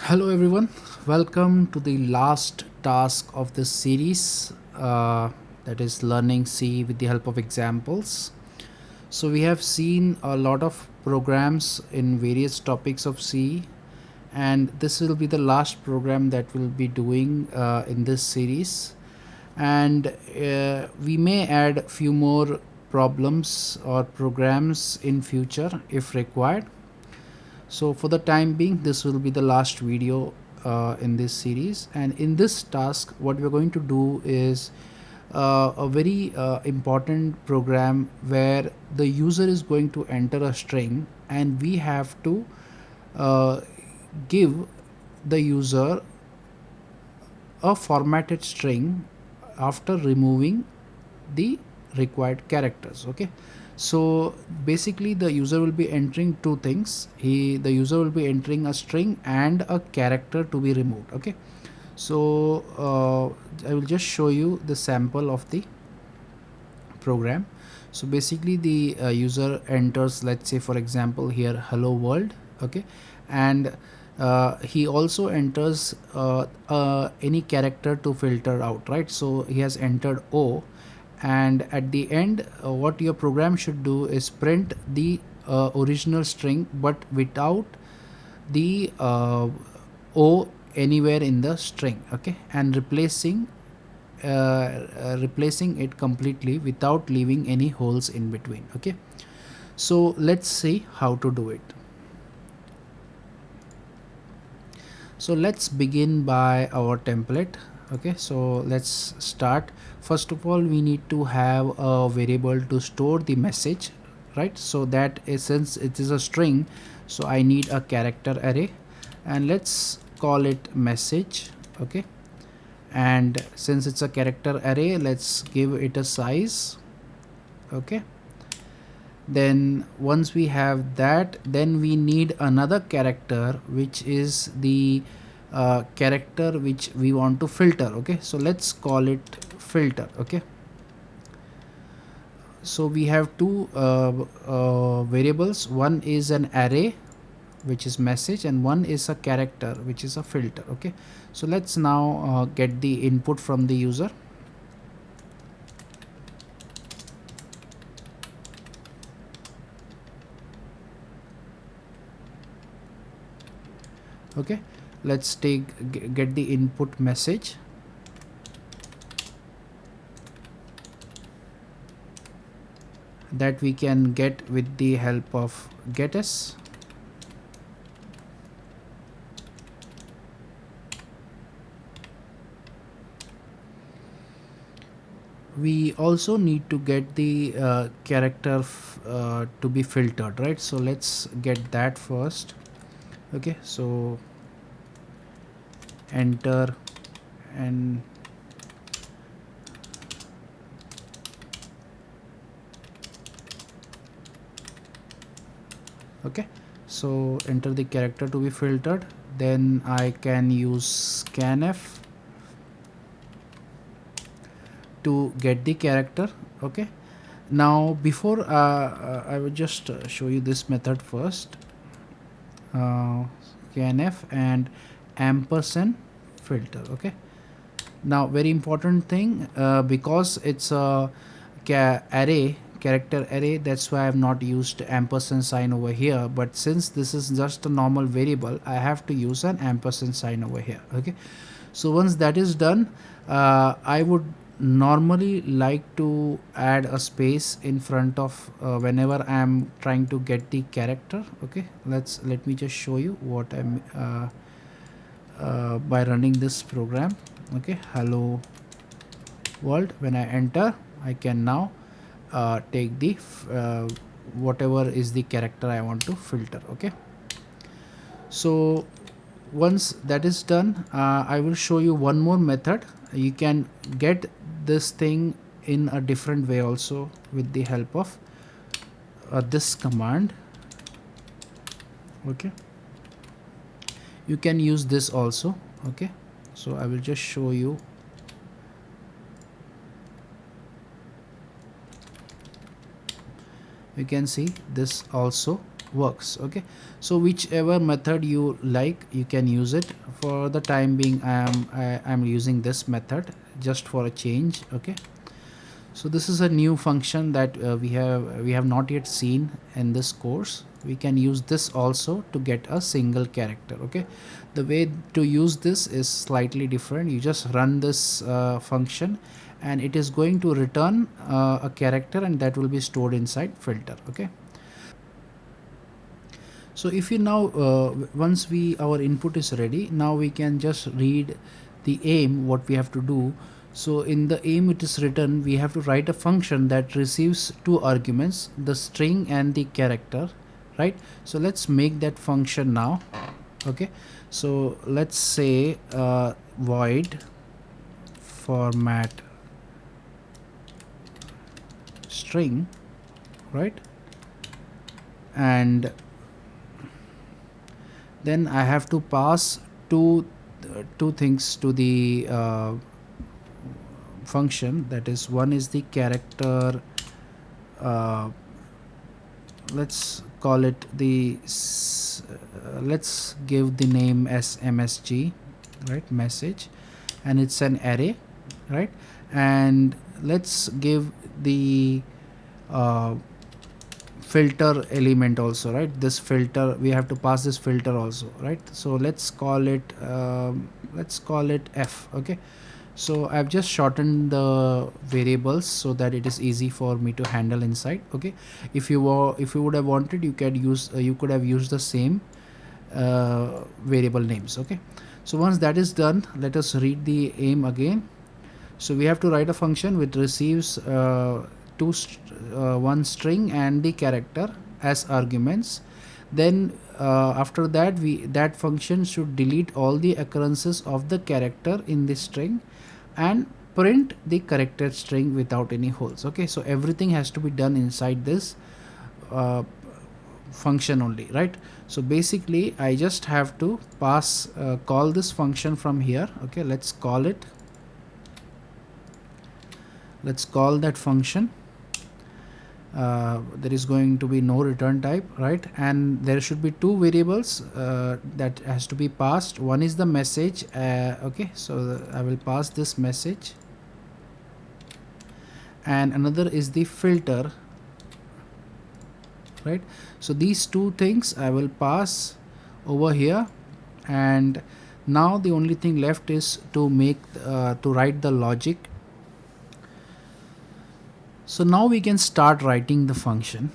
Hello everyone, welcome to the last task of this series, that is learning C with the help of examples. So we have seen a lot of programs in various topics of C, and this will be the last program that we'll be doing in this series. And we may add few more problems or programs in future if required. So for the time being, this will be the last video in this series, and in this task what we're going to do is a very important program where the user is going to enter a string, and we have to uh, give the user a formatted string after removing the required characters. Okay, so basically the user will be entering two things. The user will be entering a string and a character to be removed. Okay, so I will just show you the sample of the program. So basically the user enters, let's say for example here, hello world. Okay, and he also enters any character to filter out, right? So he has entered O, and at the end what your program should do is print the original string but without the O anywhere in the string. Okay, and replacing it completely without leaving any holes in between. Okay, so let's see how to do it. So let's begin by our template. Okay, so let's start. First of all, we need to have a variable to store the message, right? So that is, since it is a string, so I need a character array, and let's call it message. Okay, and since it's a character array, let's give it a size. Okay, then once we have that, then we need another character which is the character which we want to filter. Okay, so let's call it filter. Okay, so we have two variables. One is an array which is message, and one is a character which is a filter. Okay, so let's now get the input from the user. Okay, let's get the input message. That we can get with the help of getS. We also need to get the character to be filtered, right? So let's get that first. Okay, so enter, and okay, so enter the character to be filtered. Then I can use scanf to get the character. Okay, now before I will just show you this method first. Scanf and ampersand filter. Okay, now very important thing, because it's a character array, that's why I have not used ampersand sign over here, but since this is just a normal variable, I have to use an ampersand sign over here. Okay, so once that is done, I would normally like to add a space in front of whenever I am trying to get the character. Okay, let me just show you what I'm by running this program. Okay, hello world. When I enter, I can now take the whatever is the character I want to filter. Okay, so once that is done, I will show you one more method. You can get this thing in a different way also with the help of this command. Okay, you can use this also. Okay, so I will just show you. You can see this also. works. Okay, so whichever method you like, you can use it. For the time being, I'm using this method just for a change. Okay, so this is a new function that we have not yet seen in this course. We can use this also to get a single character. Okay, the way to use this is slightly different. You just run this function, and it is going to return a character, and that will be stored inside filter. Okay, so if you now once we our input is ready, now we can just read the aim what we have to do. So in the aim, it is written we have to write a function that receives two arguments, the string and the character, right? So let's make that function now. Okay, so let's say void format string, right? And then I have to pass two things to the function. That is, one is the character, uh, let's call it let's give the name as msg, right? Message, and it's an array, right? And let's give the uh, filter element also, right? This filter, we have to pass this filter also, right? So let's call it f. Okay, so I've just shortened the variables so that it is easy for me to handle inside. Okay, if you would have wanted, you could have used the same variable names. Okay, so once that is done, let us read the aim again. So we have to write a function which receives one string and the character as arguments. Then after that, that function should delete all the occurrences of the character in the string and print the corrected string without any holes. Okay, so everything has to be done inside this uh, function only, right? So basically I just have to pass call this function from here. Okay, let's call that function. There is going to be no return type, right? And there should be two variables that has to be passed. One is the message. Okay, so I will pass this message, and another is the filter, right? So these two things I will pass over here, and now the only thing left is to write the logic. So now we can start writing the function.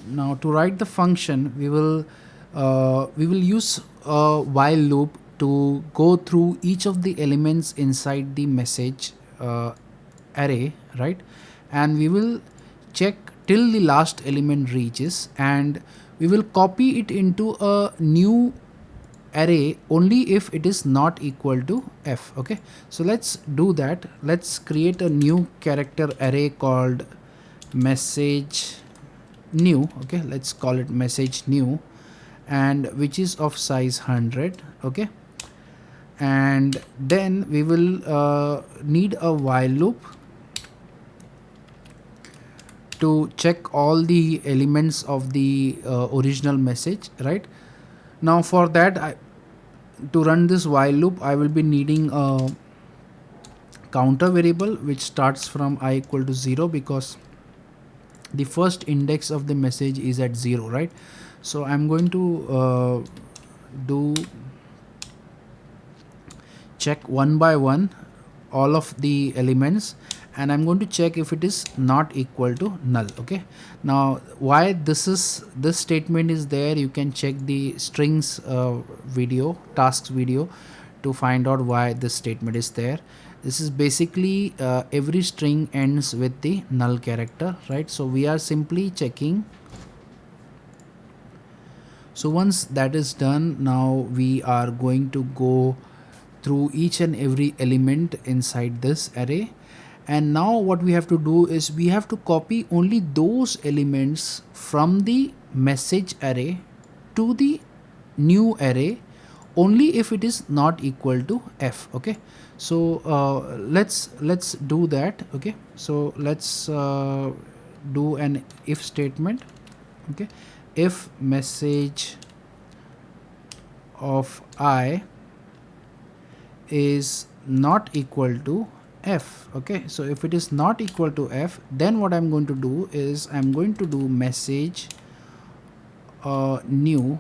Now to write the function, we will use a while loop to go through each of the elements inside the message array, right? And we will check till the last element reaches, and we will copy it into a new array only if it is not equal to f. Okay, so let's do that. Let's create a new character array called message new. Okay, let's call it message new, and which is of size 100. Okay, and then we will need a while loop to check all the elements of the original message, right? Now for that, to run this while loop, I will be needing a counter variable which starts from I equal to 0, because the first index of the message is at 0, right? So I'm going to do check one by one all of the elements, and I'm going to check if it is not equal to null. Okay, now why this statement is there, you can check the strings tasks video to find out why this statement is there. This is basically every string ends with the null character, right? So we are simply checking. So once that is done, now we are going to go through each and every element inside this array. And now what we have to do is we have to copy only those elements from the message array to the new array only if it is not equal to f. Okay, so let's do that. Okay, so let's do an if statement. Okay, if message of I is not equal to f. Okay, so if it is not equal to f, then what I'm going to do is I'm going to do message new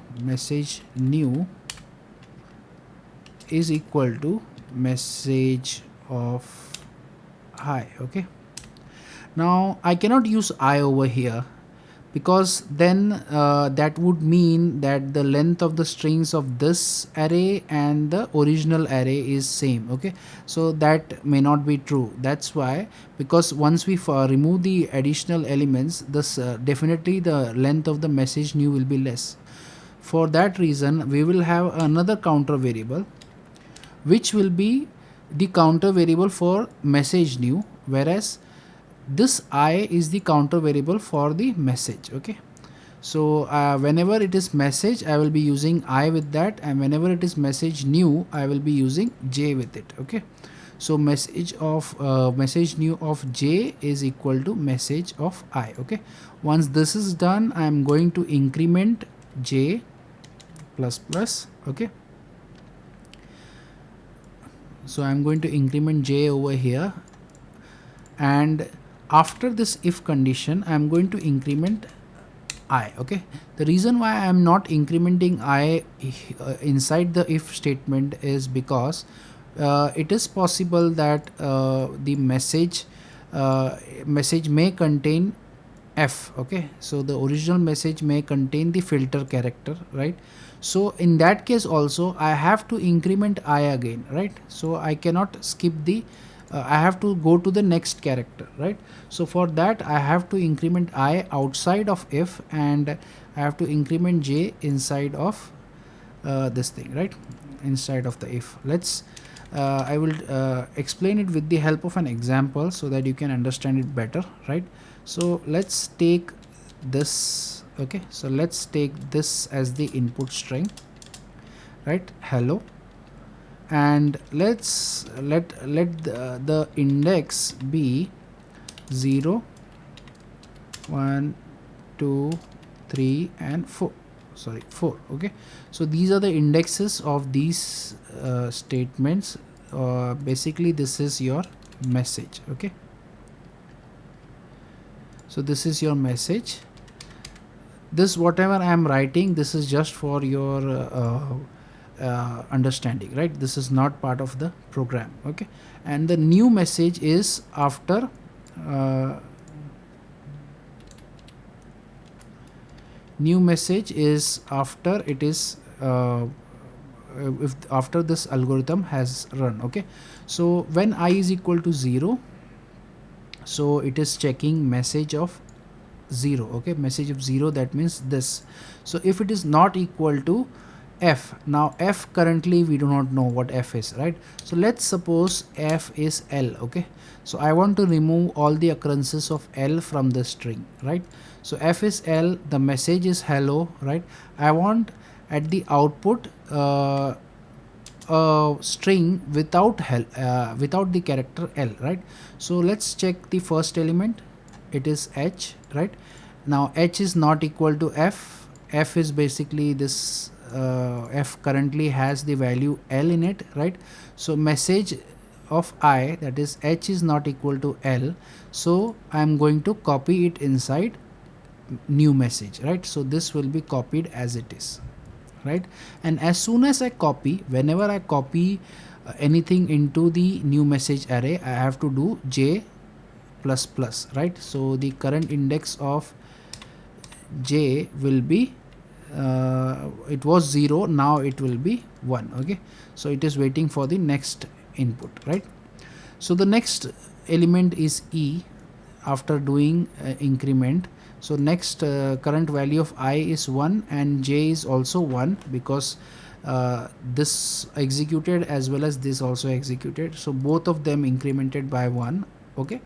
is equal to message of I. Okay, now I cannot use I over here, because then that would mean that the length of the strings of this array and the original array is same. Okay, so that may not be true. That's why, because once we remove the additional elements, this definitely the length of the message new will be less. For that reason, we will have another counter variable which will be the counter variable for message new, whereas this I is the counter variable for the message. Okay, so whenever it is message, I will be using I with that, and whenever it is message new, I will be using j with it. Okay, so message new of j is equal to message of I. Okay, once this is done, I am going to increment j plus plus. Okay, so I'm going to increment j over here, and after this if condition I'm going to increment I. Okay, the reason why I am not incrementing I inside the if statement is because it is possible that the message may contain f. Okay, so the original message may contain the filter character, right? So in that case also I have to increment I again, right? So I cannot skip the I have to go to the next character, right? So for that I have to increment I outside of if, and I have to increment j inside of this thing, right? Inside of the if. Let's I will explain it with the help of an example so that you can understand it better, right? So let's take this. Okay, so let's take this as the input string, right? Hello, and let the index be 0 1 2 3 and 4. Sorry, 4. Okay, so these are the indexes of these statements. Basically this is your message. Okay, so this is your message. This whatever I am writing, this is just for your understanding, right? This is not part of the program. Okay, and the new message is after new message is after it is if after this algorithm has run. Okay, so when I is equal to 0, so it is checking message of 0. Okay, message of 0, that means this. So if it is not equal to f, now f currently we do not know what f is, right? So let's suppose f is L. Okay, so I want to remove all the occurrences of L from the string, right? So f is L, the message is hello, right? I want at the output a string without without the character L, right? So let's check the first element, it is h, right? Now h is not equal to f. F is basically this f currently has the value L in it, right? So message of I, that is h, is not equal to L, so I am going to copy it inside new message, right? So this will be copied as it is, right? And as soon as I copy, whenever I copy anything into the new message array, I have to do j plus plus, right? So the current index of j will be it was 0, now it will be 1. Okay, so it is waiting for the next input, right? So the next element is e after doing increment. So next current value of I is 1 and j is also 1, because this executed as well as this also executed, so both of them incremented by 1. Okay,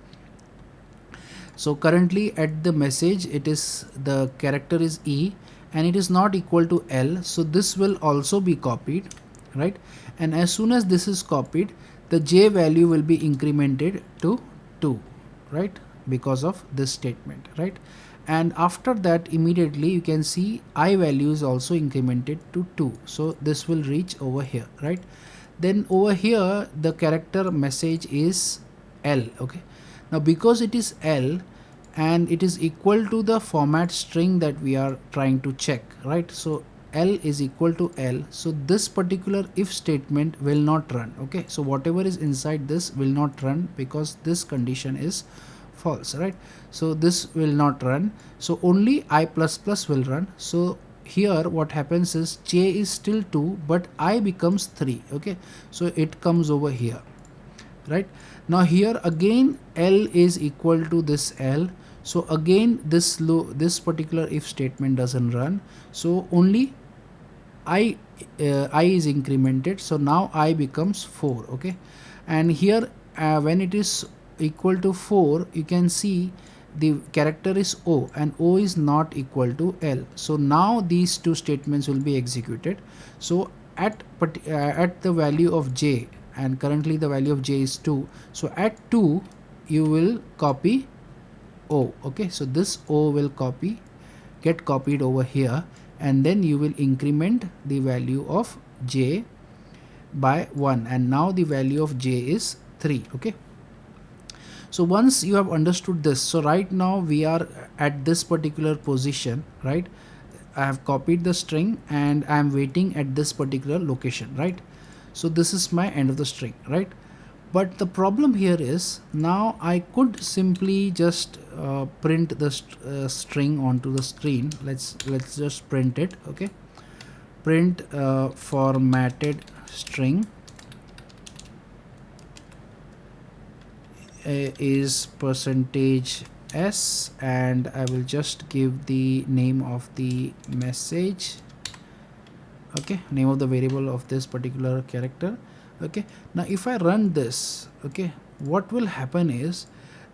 so currently at the message it is the character is e and it is not equal to L, so this will also be copied, right? And as soon as this is copied, the j value will be incremented to 2, right, because of this statement, right? and after that immediately you can see I value is also incremented to 2, so this will reach over here, right? Then over here the character message is L. Okay, now because it is L and it is equal to the format string that we are trying to check, right? So L is equal to L, so this particular if statement will not run. Okay, so whatever is inside this will not run because this condition is false, right? So this will not run, so only I plus plus will run. So here what happens is j is still 2 but I becomes 3. Okay, so it comes over here, right? Now here again L is equal to this L, so again this particular if statement doesn't run, so only I is incremented, so now I becomes 4. Okay, and here when it is equal to 4 you can see the character is O and O is not equal to L, so now these two statements will be executed. So at the value of j, and currently the value of j is 2, so at 2 you will copy O. Okay, so this O will get copied over here, and then you will increment the value of j by 1, and now the value of j is 3. Okay, so once you have understood this, so right now we are at this particular position, right? I have copied the string and I am waiting at this particular location, right? So this is my end of the string, right? But the problem here is now I could simply just print the string onto the screen. Let's just print it. Okay, print formatted string is percentage s, and I will just give the name of the message. Okay, name of the variable of this particular character. Okay, now if I run this, okay, what will happen is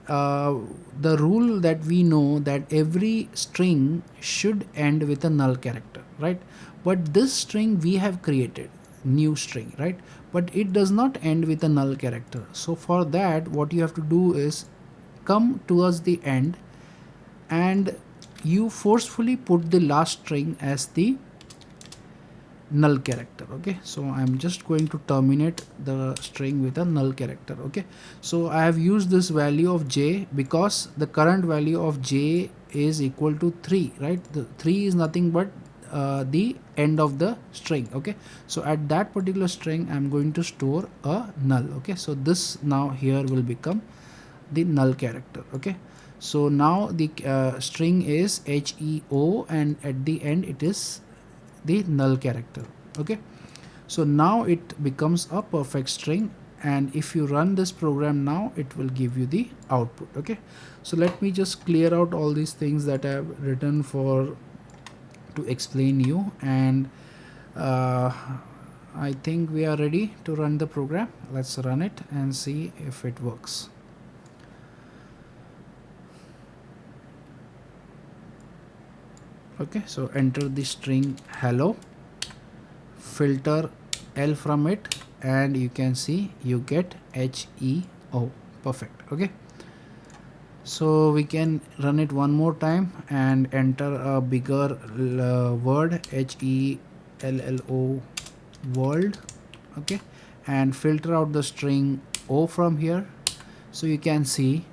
the rule that we know that every string should end with a null character, right? But this string we have created new string, right? But it does not end with a null character. So for that what you have to do is come towards the end and you forcefully put the last string as the null character. Okay, so I'm just going to terminate the string with a null character. Okay, so I have used this value of j because the current value of j is equal to 3, right? The 3 is nothing but the end of the string. Okay, so at that particular string I'm going to store a null. Okay, so this now here will become the null character. Okay, so now the string is HEO and at the end it is the null character. Okay, so now it becomes a perfect string, and if you run this program now it will give you the output. Okay, so let me just clear out all these things that I have written for to explain you, and I think we are ready to run the program. Let's run it and see if it works. Okay, so enter the string hello, filter L from it, and you can see you get HEO. Perfect. Okay, so we can run it one more time and enter a bigger word HELLO world. Okay, and filter out the string O from here, so you can see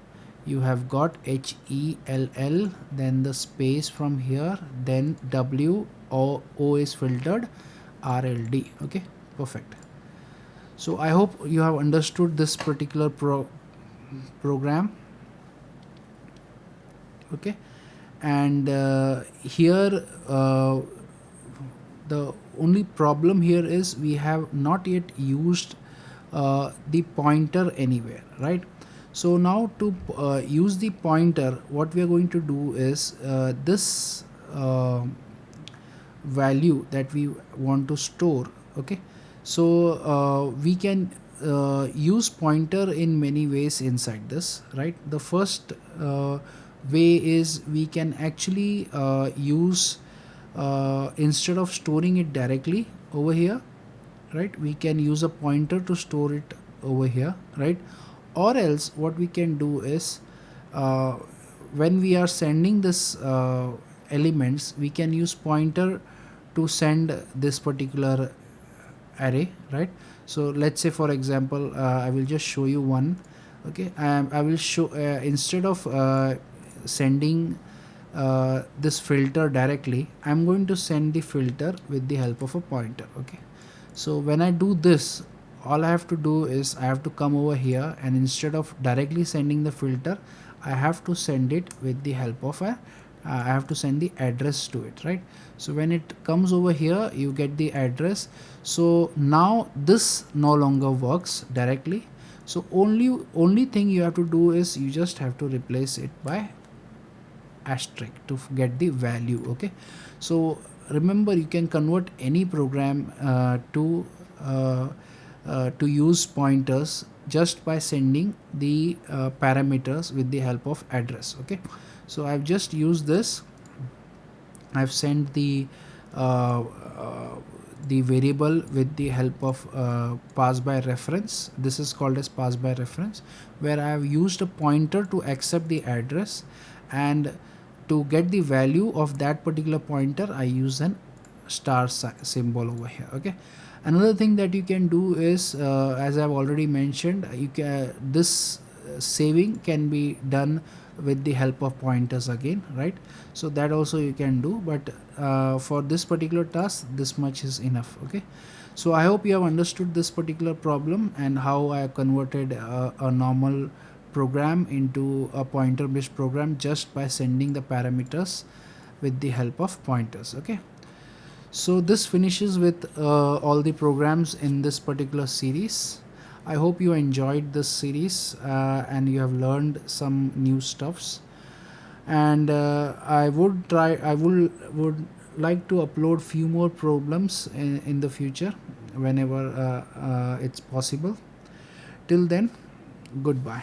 you have got HELL, then the space from here, then O is filtered RLD. Okay, perfect. So I hope you have understood this particular program. Okay, and here the only problem here is we have not yet used the pointer anywhere, right? So now to use the pointer, what we are going to do is this value that we want to store. Okay, so we can use pointer in many ways inside this, right? The first way is we can actually use instead of storing it directly over here, right, we can use a pointer to store it over here, right? Or else what we can do is when we are sending this elements, we can use pointer to send this particular array, right? So let's say for example, I will just show you one. Okay, I will show, instead of sending this filter directly, I'm going to send the filter with the help of a pointer. Okay, so when I do this, all I have to do is I have to come over here, and instead of directly sending the filter, I have to send it with the help of a I have to send the address to it, right? So when it comes over here, you get the address. So now this no longer works directly. So only thing you have to do is you just have to replace it by asterisk to get the value. Okay, so remember, you can convert any program to use pointers just by sending the parameters with the help of address. Okay, so I've just used this. I've sent uh, uh, the variable with the help of pass by reference. This is called as pass by reference, where I have used a pointer to accept the address, and to get the value of that particular pointer, I use an star symbol over here. Okay, another thing that you can do is, as I've already mentioned, you can this saving can be done with the help of pointers again, right? So that also you can do, but for this particular task, this much is enough. Okay, so I hope you have understood this particular problem and how I converted a normal program into a pointer based program just by sending the parameters with the help of pointers. Okay, so this finishes with all the programs in this particular series. I hope you enjoyed this series and you have learned some new stuffs. And I would like to upload few more problems in the future whenever it's possible. Till then, goodbye.